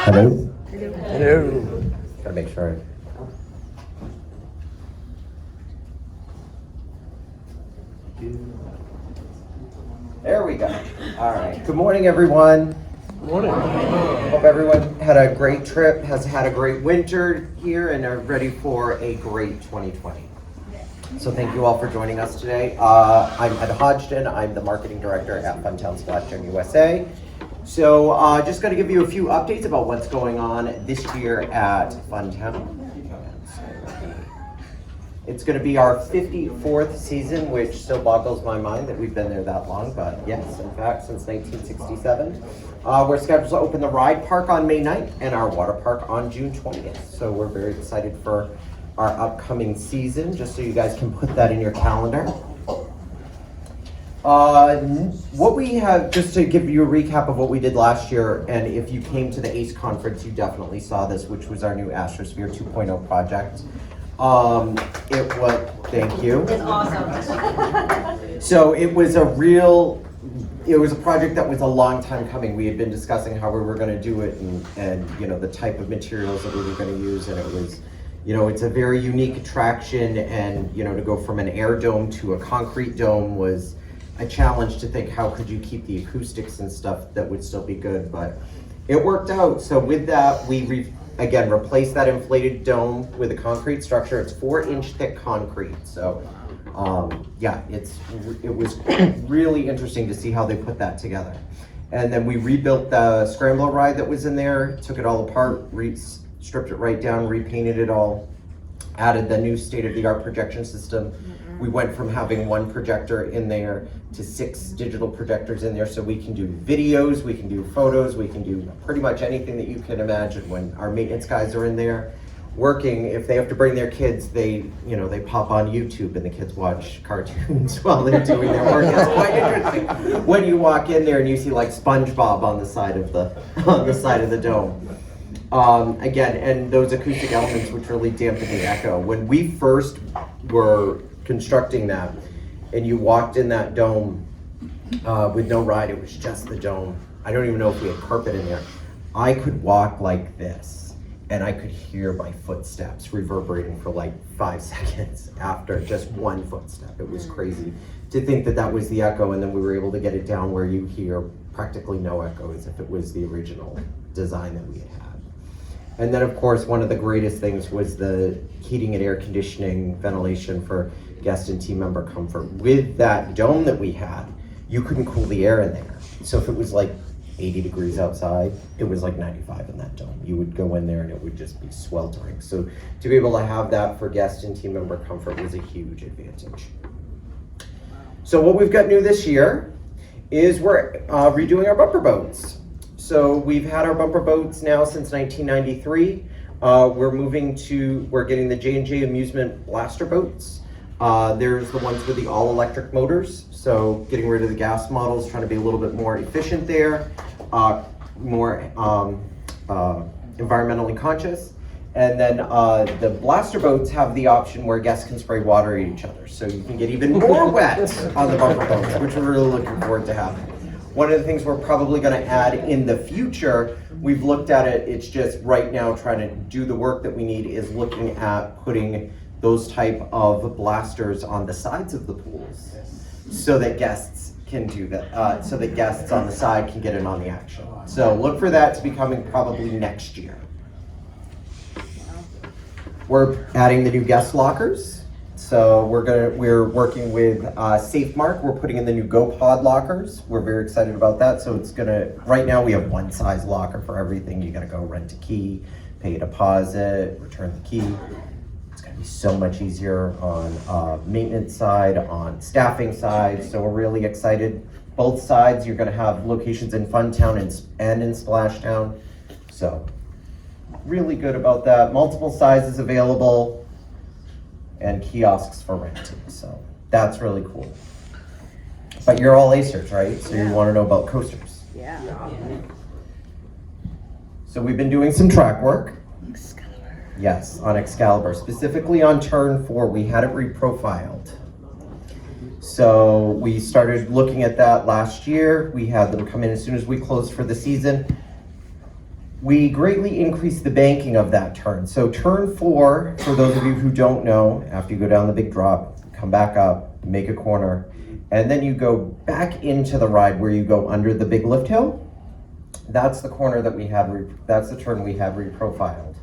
Hello? Hello. Gotta make sure. There we go. All right. Good morning, everyone. Good morning. Hope everyone had a great trip, has had a great winter here, and are ready for a great 2020. So thank you all for joining us today. I'm Ed Hodgson. I'm the marketing director at Funtown Splashtown USA. So just going to give you a few updates about what's going on this year at Funtown. It's going to be our 54th season, which still boggles my mind that we've been there that long, but yes, in fact, since 1967. We're scheduled to open the ride park on May 9th and our water park on June 20th. So we're very excited for our upcoming season, just so you guys can put that in your calendar. What we have, just to give you a recap of what we did last year, and if you came to the ACE conference, you definitely saw this, which was our new Astrosphere 2.0 project. It was, thank you. It's awesome. So it was a project that was a long time coming. We had been discussing how we were going to do it and you know, the type of materials that we were going to use, and it was, you know, it's a very unique attraction, and you know, to go from an air dome to a concrete dome was a challenge to think how could you keep the acoustics and stuff that would still be good, but it worked out. So with that, we again replaced that inflated dome with a concrete structure. It's 4-inch thick concrete. So yeah, it was really interesting to see how they put that together. And then we rebuilt the scrambler ride that was in there, took it all apart, stripped it right down, repainted it all, added the new state-of-the-art projection system. We went from having one projector in there to 6 digital projectors in there, so we can do videos, we can do photos, we can do pretty much anything that you can imagine. When our maintenance guys are in there working, if they have to bring their kids, they pop on YouTube and the kids watch cartoons while they're doing their work. It's quite interesting when you walk in there and you see like SpongeBob on the side of the dome. Again, and those acoustic elements which really dampen the echo. When we first were constructing that and you walked in that dome with no ride, it was just the dome. I don't even know if we had carpet in there. I could walk like this and I could hear my footsteps reverberating for like 5 seconds after just one footstep. It was crazy to think that that was the echo, and then we were able to get it down where you hear practically no echo, as if it was the original design that we had had. And then of course, one of the greatest things was the heating and air conditioning, ventilation for guest and team member comfort. With that dome that we had, you couldn't cool the air in there. So if it was like 80 degrees outside, it was like 95 in that dome. You would go in there and it would just be sweltering. So to be able to have that for guest and team member comfort was a huge advantage. So what we've got new this year is we're redoing our bumper boats. So we've had our bumper boats now since 1993. We're getting the J&J Amusement Blaster boats. There's the ones with the all-electric motors. So getting rid of the gas models, trying to be a little bit more efficient there, more environmentally conscious. And then the blaster boats have the option where guests can spray water at each other. So you can get even more wet on the bumper boats, which we're really looking forward to having. One of the things we're probably going to add in the future, we've looked at it, it's just right now trying to do the work that we need is looking at putting those type of blasters on the sides of the pools so that guests can do that, so that guests on the side can get in on the action. So look for that to be coming probably next year. We're adding the new guest lockers. So we're working with SafeMark. We're putting in the new GoPod lockers. We're very excited about that. So right now we have one size locker for everything. You gotta go rent a key, pay a deposit, return the key. It's gonna be so much easier on maintenance side, on staffing side. So we're really excited. Both sides, you're gonna have locations in Funtown and in Splashtown. So really good about that. Multiple sizes available, and kiosks for renting, so that's really cool. But you're all Acers, right? So you want to know about coasters. Yeah. So we've been doing some track work. Excalibur. Yes, on Excalibur, specifically on turn 4, we had it reprofiled. So we started looking at that last year. We had them come in as soon as we closed for the season. we greatly increased the banking of that turn. So turn 4, for those of you who don't know, after you go down the big drop, come back up, make a corner, and then you go back into the ride where you go under the big lift hill. That's the corner that we had, that's the turn we had reprofiled.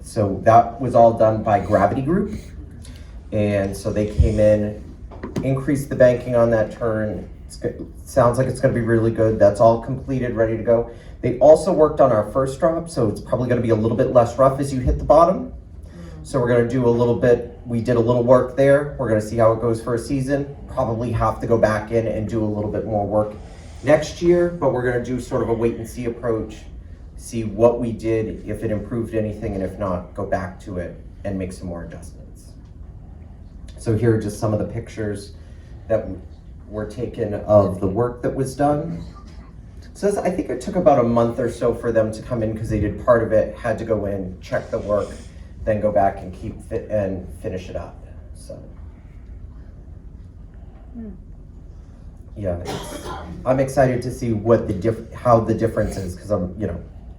So that was all done by Gravity Group. And so they came in, increased the banking on that turn. Sounds like it's gonna be really good. That's all completed, ready to go. They also worked on our first drop, so it's probably gonna be a little bit less rough as you hit the bottom. So we're gonna do a little bit, we did a little work there. We're gonna see how it goes for a season. Probably have to go back in and do a little bit more work next year, but we're gonna do sort of a wait and see approach, see what we did, if it improved anything, and if not, go back to it and make some more adjustments. So here are just some of the pictures that were taken of the work that was done. So I think it took about a month or so for them to come in because they did part of it, had to go in, check the work, then go back and finish it up. So, yeah, I'm excited to see what how the difference is, because I'm,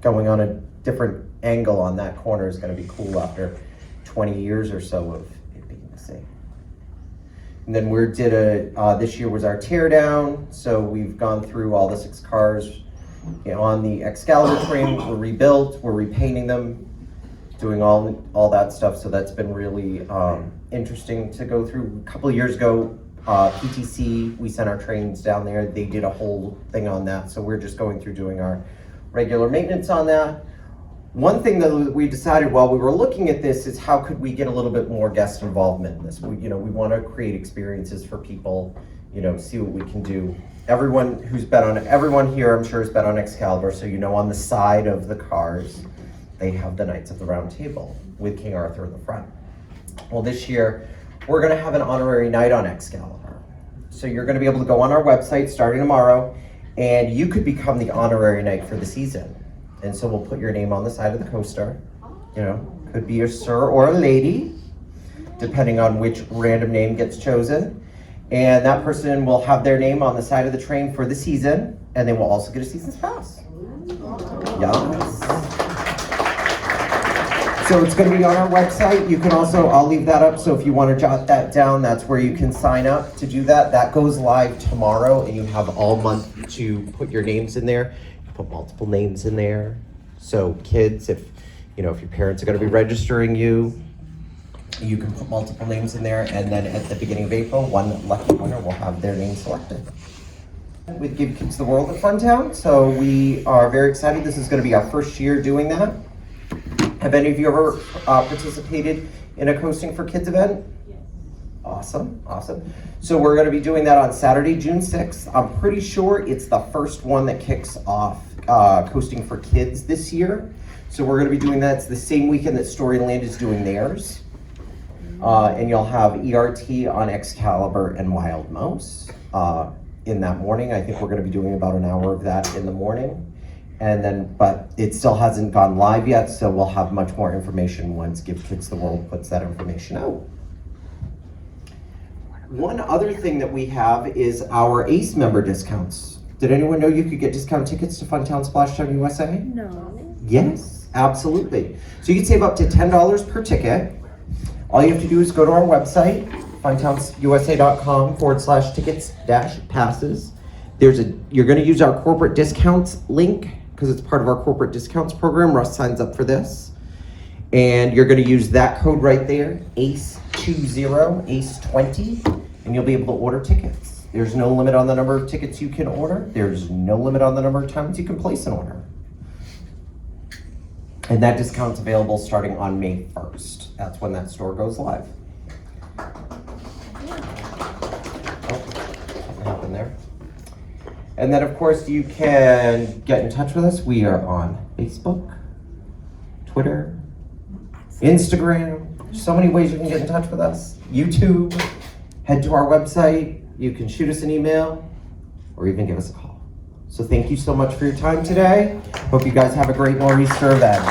going on a different angle on that corner is going to be cool after 20 years or so of it being the same. And then this year was our tear down. So we've gone through all the 6 cars on the Excalibur train. We're rebuilt, we're repainting them, doing all that stuff. So that's been really interesting to go through. A couple of years ago, PTC, we sent our trains down there. They did a whole thing on that. So we're just going through doing our regular maintenance on that. One thing that we decided while we were looking at this is how could we get a little bit more guest involvement in this? We want to create experiences for people, see what we can do. Everyone here, I'm sure, has been on Excalibur, so on the side of the cars, they have the Knights of the Round Table with King Arthur in the front. Well, this year, we're going to have an Honorary Knight on Excalibur. So you're going to be able to go on our website starting tomorrow, and you could become the Honorary Knight for the season. And so we'll put your name on the side of the coaster. Could be a sir or a lady, depending on which random name gets chosen. And that person will have their name on the side of the train for the season, and they will also get a season's pass. Yes. So it's going to be on our website. You can also, I'll leave that up, so if you want to jot that down, that's where you can sign up to do that. That goes live tomorrow, and you have all month to put your names in there. Put multiple names in there. So kids, if your parents are going to be registering you can put multiple names in there, and then at the beginning of April, one lucky winner will have their name selected. We Give Kids the World at Funtown, so we are very excited. This is going to be our first year doing that. Have any of you ever participated in a Coasting for Kids event? Yes. Awesome. So we're going to be doing that on Saturday, June 6th. I'm pretty sure it's the first one that kicks off Coasting for Kids this year. So we're going to be doing that. It's the same weekend that Storyland is doing theirs. And you'll have ERT on Excalibur and Wild Mouse in that morning. I think we're going to be doing about an hour of that in the morning. And then, but it still hasn't gone live yet, so we'll have much more information once Give Kids the World puts that information out. One other thing that we have is our ACE member discounts. Did anyone know you could get discount tickets to Funtown Splashtown USA? No. Yes, absolutely. So you can save up to $10 per ticket. All you have to do is go to our website, funtownusa.com/tickets-passes. You're going to use our corporate discounts link because it's part of our corporate discounts program. Russ signs up for this. And you're going to use that code right there, ACE20, ACE20, and you'll be able to order tickets. There's no limit on the number of tickets you can order. There's no limit on the number of times you can place an order. And that discount's available starting on May 1st. That's when that store goes live. Something happened there. And then, of course, you can get in touch with us. We are on Facebook, Twitter, Instagram. So many ways you can get in touch with us. YouTube, head to our website. You can shoot us an email or even give us a call. So thank you so much for your time today. Hope you guys have a great Nor'easter event.